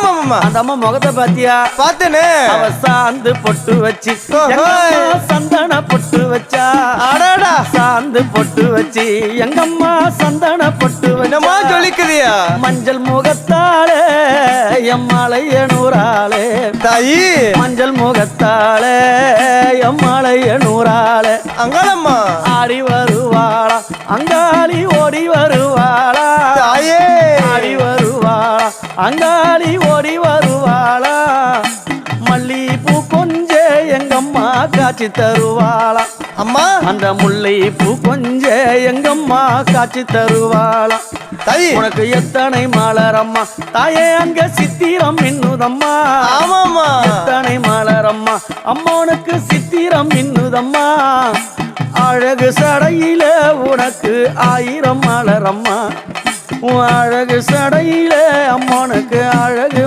அந்த அம்மா முகத்தை பாத்தியா? பார்த்தேனே. அவ சாந்து பொட்டு வச்சு சந்தன பொட்டு வச்சா. அடடா சாந்து பொட்டு வச்சு எங்கம்மா சந்தன பொட்டு என்னமா வச்சா. சொல்லிக்கிறியா? மஞ்சள் முகத்தாலே எம்மாளைய நூறாளே தாயி மஞ்சள் முகத்தாலே எம்மாளைய நூறாளே அங்காளம்மா ஆடி வருவாளா அங்காளி ஓடி வருவாளா. தாயே ஆடி வருவாளா அங்காளி ஓடி வருவாளா. மல்லிப்பூ கொஞ்ச எங்கம்மா காட்சி தருவாளா. அம்மா அந்த முல்லை பூ கொஞ்ச எங்கம்மா காட்சி தருவாளா. தாயி உனக்கு எத்தனை மலரம்மா தாயே அங்க சித்திரம் மின்னுதம்மா. ஆமாம்மா எத்தனை மலரம்மா அம்மனுக்கு சித்திரம் மின்னுதம்மா. அழகு சடையில உனக்கு 1000 மலரம்மா. உன் அழகு சடையில அம்மனுக்கு அழகு